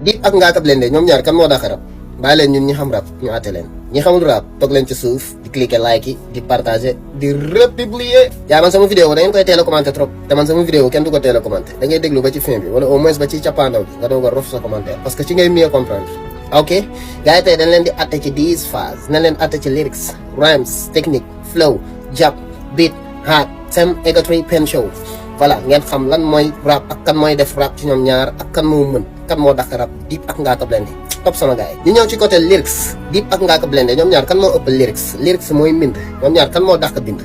Dip ak Ngaaka Blindé ñoom ñaar kan moo dàq rap bàyyi leen ñun ñi xam rap ñu àtte leen ñi xamul rap toog leen ci suuf di cliquer like yi di partager di republier. yaa man sama vidéo da ngeen koy teel a commenter trop te man sama vidéo kenn du ko teel a commenter da ngay déglu ba ci fin bi wala au moins ba ci cappaandaw bi nga doog a rof sa commentaire parce que ci ngay mieux comprendre. ok gars yi tey dañ leen di àtte ci 10 phases nañ leen àtte ci lyrics rhymes technique flow jab beat hard thème égatory pen show. voilà ngeen xam lan mooy rap ak kan mooy def rap ci ñoom ñaar ak kan moo mën kan moo dàq rap Dip ak Ngaaka Blindé top sama gars yi. ñu ñëw ci côté lyrics Dip ak Ngaaka Blindé ñoom ñaar kan moo ëpp lyrics mooy mbind ñoom ñaar kan moo dàq bind.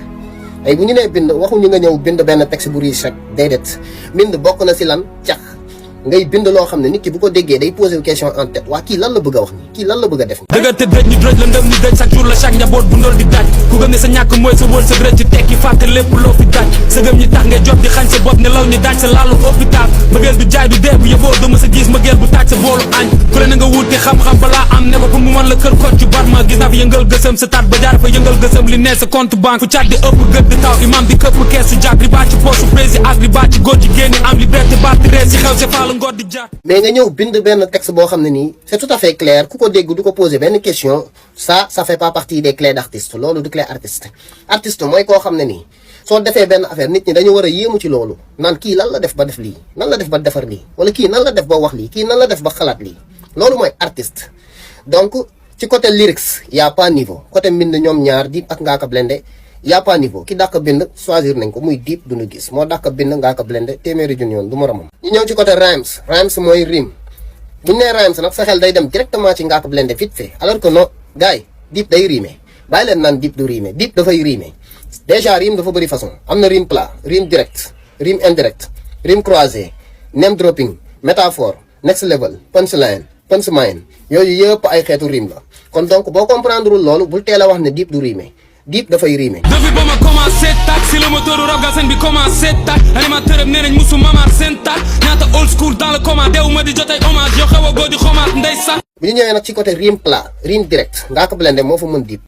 ay bu ñu nee bind waxuñu nga ñëw bind benn texte bu riche rek déedéet mbind bokk na si lan cax ngay bind loo xam ne nit ki bu ko déggee day poser question en tête waa kii lan la bëgg a wax ni kii lan la bëgg a def. dëgg te dëj ñu dëj la ndëm ni dëj chaque jour la chaque njaboot bu ndol di daaj ku gëm ne sa ñàkk mooy sa wër sa rëcc ci tekki fàtte lépp loo fi daaj sa gëm ñi tax ngay jot di xañ sa bopp ne law ñi daaj sa laalu hôpital mbëggeel du jaay du dee bu yëboo du ma sa gis mbëggeel bu taaj sa boolu añ ku le na nga wuti xam-xam balaa am ne ko pour mu mën la kër ko ci barma gis naa fi yëngal gësëm sa taat ba jaar fa yëngal gësëm li ne sa compte banque fu caat di ëpp gëdd taw imam di këpp kees su jaag riba ci poche su prési ak riba ci góor ji génni am liberté baati rees ci xew si faala ngor di jaar mais nga ñëw bind benn texte boo xam ne nii c'est tout à fait clair ku ko dégg du ko poser benn question ça fait pas partie des clés d'artiste loolu du clé artiste mooy koo xam ne nii soo defee benn affaire nit ñi dañu war a yéemu ci loolu naan kii lan la def ba def lii nan la def ba defar lii wala kii nan la def ba wax lii kii nan la def ba xalaat lii loolu mooy artiste. donc ci côté lyrics y a pas niveau côté mbind ñoom ñaar Dip ak Ngaaka Blindé y a pas niveau ki dàq bind choisir nañ ko muy Dip Doundou Guiss moo dàq bind Ngaaka Blindé téeméeri junni yoon du moromam. ñu ñëw ci côté rhymes mooy rime bu ñu nee rhymes nag sa xel day dem directement ci Ngaaka Blindé vite fait alors que non gars yi Dip day rimer bàyyi leen naan Dip du rimer Dip dafay rimer déjà rime dafa bëri façon am na rime plat rime direct rime indirect rime croisé name dropping métaphore next level punchline yooyu yëpp ay xeetu rime la kon donc boo comprendre loolu bul teel a wax ne Dip du rimer Dip dafay rimer. depuis ba ma commencé tak si la moteur rap ga seen bi commencé tak animateur am nee nañ musu mamaat seen tak ñaata old school dans le coma deewu ma di jotay hommage yoo xew a góor di xomaat ndey sax. bu ñu ñëwee nag ci côté rime plat rime direct Ngaaka Blindé moo fa mën Dip.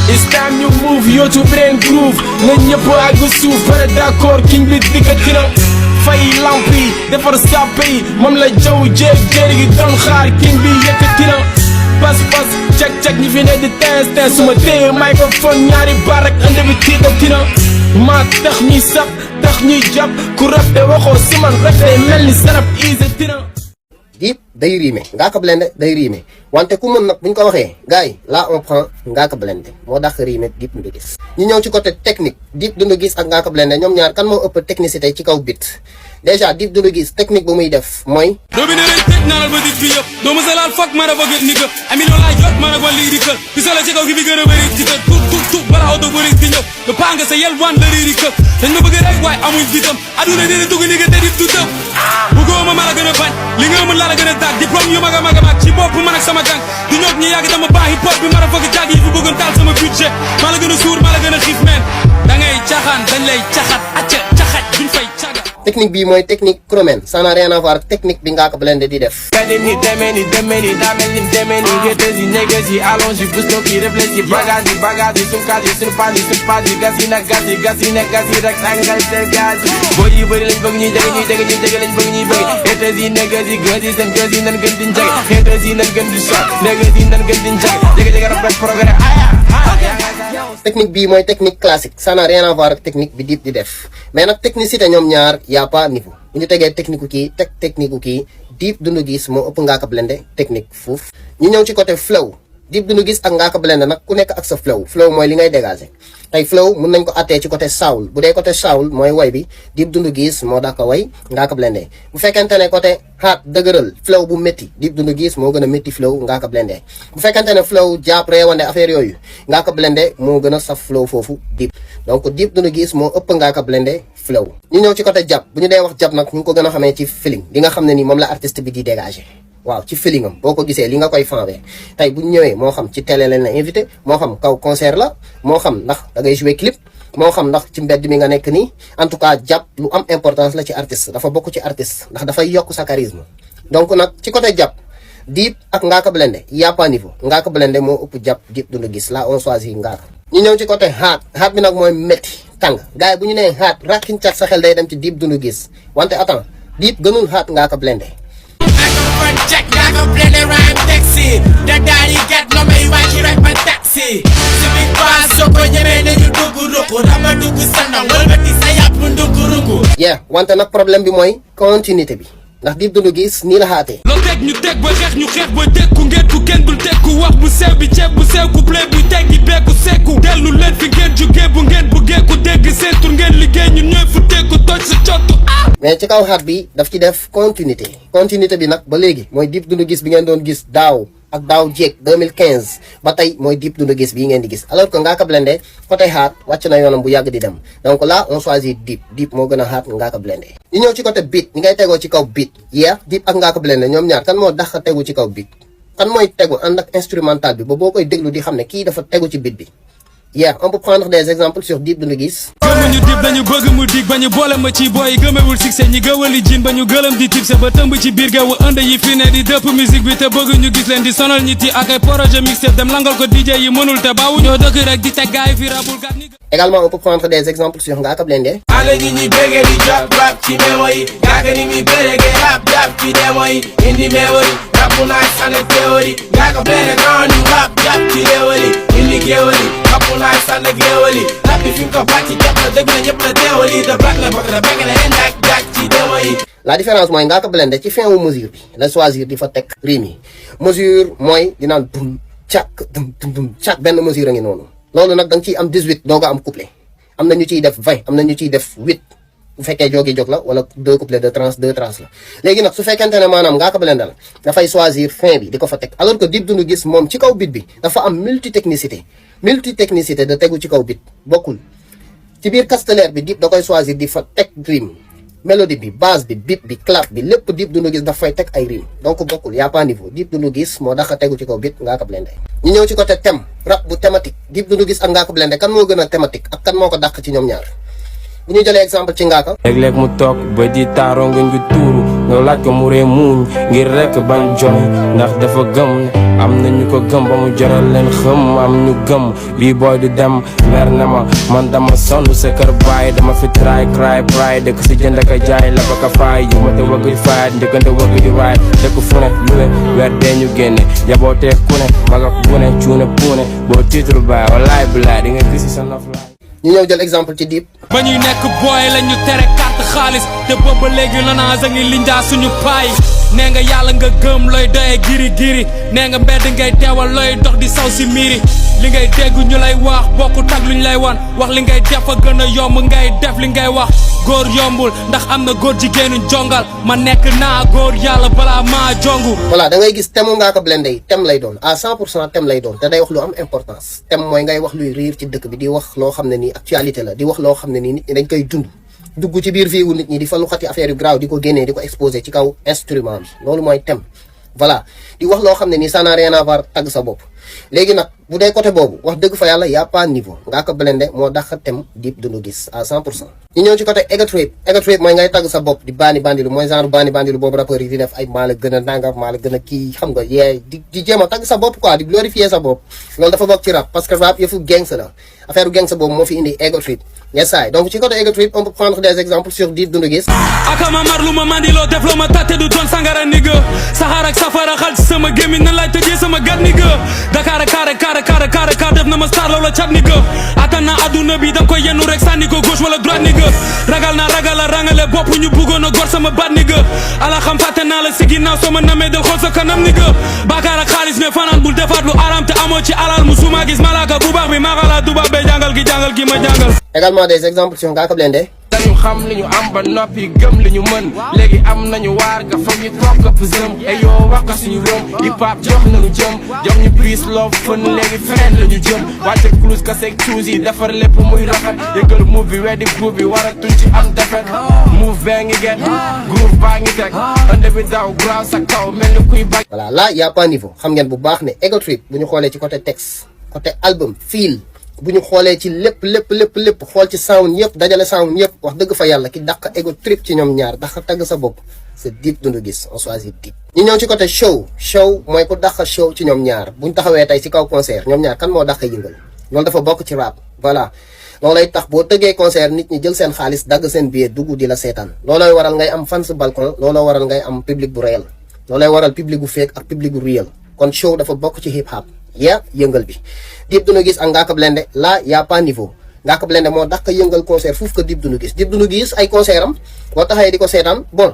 It's time you move yoo ci beneen groove na ñëpp àgg suuf pare d'accord king bi dikkati na fay lamp yi defar sàppe yi moom la jaww jéeg gi doon xaar king bi yëkkati na pas cek ñi fi ne di tees suma téye microphone ñaari bar ak ënd bi tiitati na maa tax ñuy sab tax ñuy jàpp ku rap de waxoo si man rap day mel ni sarap easy tina Dip day rimer Ngaaka Blindé day rimer wante ku mën nag bu ñu ko waxee gars yi là on prend Ngaaka Blindé moo dàq rimer Dip Doundou Guiss. ñu ñëw ci côté technique Dip Doundou Guiss ak Ngaaka Blindé ñoom ñaar kan moo ëpp technicité ci kaw beat déjà Dip Doundou Guiss technique bu muy def mooy. doobi ne leen teg naa la ba dit bi yëpp doo ma sa laal foog ma dafa gën ni que ami loolu laay jot ma ne ko lii di kër bi solo ci kaw gi bi gën a bëri ci kër tut balaa oto bëri di ñëw nga paa nga sa yel wan la riiri kër dañ ma bëgg rek waaye amuñ fitam aduna dina dugg ni nga te Dip du tëb bu góoma ma la gën a bañ li nga mën laa la gën a daag diplôme yu mag a mag ci bopp man ak sama gang di ñoog ñi yàgg dama baax hip hop bi ma dafa jàgg yi fi bëggoon taal sama budget maa la gën a suur maa la gën a xiif meen da ngay caxaan dañ lay caxat acca caxaj duñ fay caga technique bi mooy technique chromène ça n'a rien à voir ak technique bi Ngaaka Blindé di def. ni demee ni daa mel ni demee ni gétës yi négas yi allonge yi bus yi réfléchir bagage yi sunkaat yi suñu paat yi gas yi nag gas yi rek tàngal seen gaz yi boo yi bëri lañ bëgg ñuy jege lañ bëgg ñuy bëgg gétës yi négas yi gës yi seen gës yi nan gën di njege gétës yi nan gën di sot négas yi nan gën di njege jege rafet progrès technique bii mooy technique classique ça n'a rien à voir ak technique bi Dip di def mais nag technicité ñoom ñaar y a pas niveau bu ñu tegee technique kii teg technique kii Dip Doundou Guiss moo ëpp Ngaaka Blindé technique fuuf. ñu ñëw ci côté flow Dip Doundou Guiss ak Ngaaka Blindé nag ku nekk ak sa flow mooy li ngay dégager tey flow mun nañ ko attee ci côté soul bu dee côté soul mooy way bi Dip Doundou Guiss moo dàq way Ngaaka Blindé bu fekkente ne côté hard dëgëral flow bu métti Dip Doundou Guiss moo gën a métti flow Ngaaka Blindé bu fekkente ne flow jàpp reewande affaire yooyu Ngaaka Blindé moo gën a saf flow foofu Dip donc Dip Doundou Guiss moo ëpp Ngaaka Blindé flow. ñu ñëw ci côté jàpp bu ñu dee wax jàpp nag ñu ngi ko gën a xamee ci feeling li nga xam ne ni moom la artiste bi di dégager waaw ci feelingam boo ko gisee li nga koy fanwee tey bu ñu ñëwee moo xam ci télé lañ la invité moo xam kaw concert la moo xam ndax da ngay jouer clip moo xam ndax ci mbedd mi nga nekk nii en tout cas jàpp lu am importance la ci artiste dafa bokk ci artiste ndax dafay yokk sa charisme donc nag ci côté jàpp Dip ak Ngaaka Blindé y a pas niveau Ngaaka Blindé moo ëpp jàpp Dip Doundou Guiss là on choisit Ngaaka. ñu ñëw ci côté hard bi nag mooy métti tàng gars yi bu ñu nee hard rakkin cat sa xel day dem ci Dip Doundou Guiss wante attends Dip gënul hard Ngaaka Blindé the rhyme taxi. The daddy get no me why she rap my taxi. Si big boss so ko ñeme nañu dugg ruku dama dugg sandong wëlbati sa yàpp ndugg ruku. yeah wante nag problème bi mooy continuité bi ndax Dip Doundou Guiss nii la xaatee. loo teg ñu teg ba xeex ñu xeex ba tekku ngeen ku kenn dul tekku wax bu sew bi ceeb bu sew ku blé bu teggi beeku sekku dellu leen fi ngeen jugee bu ngeen buggee ku dégg seen tur ngeen liggéey ñun ñooy fu tekku toj sa cottu mais ci kaw xaat bi daf ci def continuité bi nag ba léegi mooy Dip Doundou Guiss bi ngeen doon gis daaw ak daaw jéeg 2015 ba tey mooy Dip Doundou Guiss bii ngeen di gis alors que Ngaaka Blindé côté xaat wàcc na yoonam bu yàgg di dem donc là on choisit Dip moo gën a xaat Ngaaka Blindé. ñu ñëw ci côté beat ñi ngay tegoo ci kaw beat Dip ak Ngaaka Blindé ñoom ñaar kan moo dax tegu ci kaw beat kan mooy tegu ànd ak instrumental bi ba boo koy déglu di xam ne kii dafa tegu ci beat bi. on peut prendre des exemples sur Dip Doundou Guiss. gëmuñu Dip dañu bëgg mu dig bañu boole ma ci booy yi gëmewul succès ñi gëwali jin ba ñu gëlëm di tipse ba tëmb ci biir gawu ënd yi fi ne di dëpp musique bi te bëgg ñu gis leen di sonal ñi ti ak ay projet mixtape dem langal ko DJ yi mënul te baawu ñoo dëkk rek di teg gaay fi rabul gat ni également on peut prendre des exemples sur Ngaaka Blindé. Ala ñi ñi bëgg di jàpp rap ci mewo yi Ngaaka ni mi bëgg rap ci demo yi indi mewo yi rap naa sànni théorie Ngaaka Blindé naa ñu rap ci mewo yi indi géewo yi rap naa sànni géewo yi rap bi fi mu ko bàcc jàpp na dëgg na ñëpp na teewo yi da bak la bak la bëgg na leen dak ci demo yi. la différence mooy Ngaaka Blindé ci fin wu mesure bi la choisir di fa teg rime yi mesure mooy dinaan dum càkk benn mesure a ngi noonu. loolu nag da nga ciy am 18 doo nga am couplet am na ñu ciy def 20 am na ñu ciy def 8 bu fekkee jogi jog la wala 2 couplets de trans 2 trans la léegi nag su fekkente ne maanaam Ngaaka Blindé la dafay choisir fin bi di ko fa teg alors que Dip Doundou Guiss moom ci kaw beat bi dafa am multitechnicité de tegu ci kaw beat bokkul ci biir castellaire bi Dip da koy choisir di fa teg rime mélodie bi base bi beat bi clap bi lépp Dip Doundou Guiss daf fay teg ay rime donc bokkul y a pas niveau Dip Doundou Guiss moo dax a tegu ci kaw beat Ngaaka Blindé. ñu ñëw ci côté thème rap bu thématique Dip Doundou Guiss ak Ngaaka Blindé kan moo gën a thématique ak kan moo ko dàq ci ñoom ñaar bu ñu jëlee exemple ci Ngaaka. léeg-léeg mu toog ba di taaroo nga ngi tuuru nga laaj ko mu ree muuñ ngir rekk bañ joxe ndax dafa gëm am na ñu ko gëm ba mu jaral leen xëm am ñu gëm bii booy du dem mer na ma man dama sonn sa kër baay dama fi try cry pride dëkk si jënd ak jaay la ba ka faay yu ma te wëgg di faay njëkkante wëgg di raay dëkk fu ne luwe weer dee ñu génne yabootee ku ne maga gune cuune puune boo titre baay walaay bilaay di nga gisi sa noflaay. ñu ñëw jël exemple ci Dip. ba ñuy nekk booy la ñu tere carte xaalis te booba léegi Lonase a ngi linjaa suñu paay nee nga yàlla nga gëm looy doyee giri nee nga mbedd ngay teewal looy dox di saw si miiri li ngay dégg ñu lay wax bokkut ak luñ lay wan wax li ngay def a gën a yomb ngay def li ngay wax góor yombul ndax am na góor jigéenu jongal ma nekk naa góor yàlla balaa maa jongu. voilà da ngay gis thème Ngaaka Blindé yi thème lay doon à 100% thème lay doon te day wax lu am importance thème mooy ngay wax luy riir ci dëkk bi di wax loo xam ne nii actualité la di wax loo xam ne nii nit ñi dañ koy dund dugg ci biir vie wu nit ñi di fa lu xati affaire yu grave di ko génnee di ko exposé ci kaw instrument bi loolu mooy thème voilà di wax loo xam ne nii ça n'a rien à voir tagg sa bopp. léegi nag bu dee côté boobu wax dëgg fa yàlla y a pas niveau Ngaaka Blindé moo dàq thème Dip Doundou Guiss à 100%. ñu ñëw ci côté ego trip mooy ngay tagg sa bopp di bandilu mooy genre bandilu boobu rappeur yi di def ay maa la gën a nangam maa la gën a kii xam nga yee di jéem a tagg sa bopp quoi di glorifier sa bopp loolu dafa bokk ci rap parce que rap yëfu gangsta la affaire gangsta boobu moo fi indi ego trip yes saay donc ci côté ego trip on peut prendre des exemples sur Dip Doundou Guiss. akama mar lu ma mandiloo def loo ma tàtte du doon sangara nigga saxaar ak safara xal ci sama gémmiñ nan laay tëjee sama gat nigga Dakar kaare def na ma star loola cat nigga attan naa adduna bi danga koy yennu rek sànni ko gauche wala droite nigga ragal a rangale bopp ñu bëggoon a gor sama baat nigga ala xam fàtte naa la si ginnaaw soo ma namee del xool sa kanam nigga bakaar ak xaalis mais fanaan bul defaat lu aram te amoo ci alal musuma gis malaka bu baax bi maxala tubaab bee jàngal gi ma jàngal. également des exemples sur Ngaaka Blindé. dañu xam li ñu am ba noppi gëm li ñu mën léegi am nañu waar nga foog ñu toog ko fësëm et yow wax ko suñu rëm hip hop jox nañu jëm jox ñu peace love fën léegi feneen la ñu jëm wàcce cruise ka seeg tuus yi defar lépp muy rafet yëgal move bi weddi groupe bi waratuñ ci am defet move baa ngi get groove baa ngi teg ënd bi daw graaw sa kaw mel ni kuy bañ. voilà là y a pas niveau xam ngeen bu baax ne ego trip bu ñu xoolee ci côté texte côté album feel bu ñu xoolee ci lépp xool ci sound yëpp dajale sound yëpp wax dëgg fa yàlla ki dàq ego trip ci ñoom ñaar dàq tagg sa bopp c'est Dip Doundou Guiss on choisit Dip. ñu ñëw ci côté show mooy ku dàq show ci ñoom ñaar buñ taxawee tey ci kaw concert ñoom ñaar kan moo dàq yëngal loolu dafa bokk ci rap voilà loolay tax boo tëggee concert nit ñi jël seen xaalis dagg seen billet dugg di la seetaan loolooy waral ngay am fans balcon looloo waral ngay am public bu réel loolay waral public gu fake ak public gu real kon show dafa bokk ci hip hop yëngal bi Dip Doundou Guiss ak Ngaaka Blindé là y a pas niveau Ngaaka Blindé moo dàq yëngal concert fuuf ko Dip Doundou Guiss ay concert am boo taxee di ko seetaan bon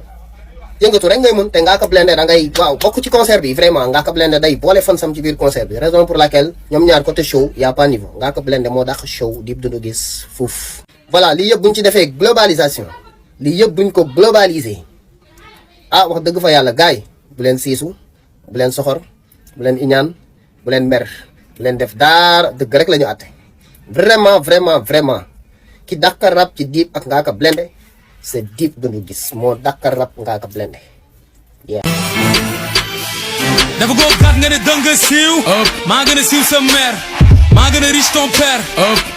yëngatu rek ngay mën te Ngaaka Blindé da ngay waaw bokk ci concert bi vraiment Ngaaka Blindé day boole fan sam ci biir concert bi raison pour laquelle ñoom ñaar côté show y a pas niveau Ngaaka Blindé moo dàq show Dip Doundou Guiss fuuf voilà lii yëpp buñ ci defee globalisation lii yëpp buñ ko globaliser wax dëgg fa yàlla gaay bu leen siisu bu leen soxor bu leen iñaan bu leen mer bu leen def daar dëgg rek la ñu àtte vraiment ki dàqa rap ci Dip ak Ngaaka Blindé c'est Dip Doundou Guiss moo dàqa rap Ngaaka Blindé dafa ko gàtt nga ne dënga siiw maa gën a siiw sa mère maa gën a riche ton père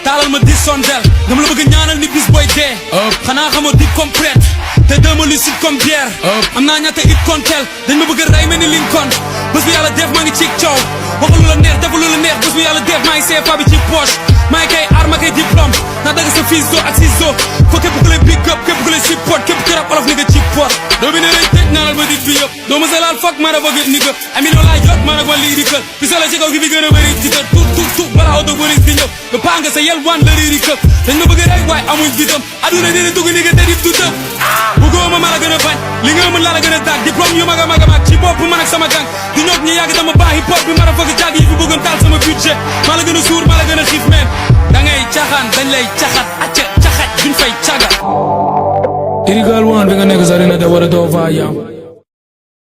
taalal ma dis sondel dama la bëgg ñaanal ni bis booy dee xanaa xamoo Dip comme prêtre te dama lucide comme bière am naa ñaata it kontel dañ ma bëgg a rey mel ni Lincoln bés bu yàlla def maa ngi cig coow waxal lu la neex defal lu la neex bés bu yàlla def maa ngi CFA bi ci poche maa ngi kay arme ak ay diplôme naa dagg sa fils ak ciseau fa képp ku lay big up képp ku lay support képp ku rap olof ni nga ci pot doo bi ne lay tëj naanal ma dit bi yëpp doo ma sa laal fuck ma dafa gët ni que ami loo laay jot ma nag wan lii di kël bi sa la ci kaw gi fi gën a bëri di tëj tout balaa auto bëri di ñëw nga paa nga sa yel wan la riiri këp dañ ma bëgg rek waaye amuñ bitam aduna dina dugg ni nga te Dip du tëb bëggoo ma la gën a bañ li nga mën laa la gën a daag diplôme yu mag a mag ci bopp man ak sama gang du ñoog ñi yàgg dama baax hip hop bi ma a fëgg jàgg yi fi bëggoon taal sama budget maa la gën a suur maa la gën a xiif meen da ngay caxaan dañ lay caxat acca caxat duñ fay caga irigal waan bi nga nekk sa rina da war a doo faa yam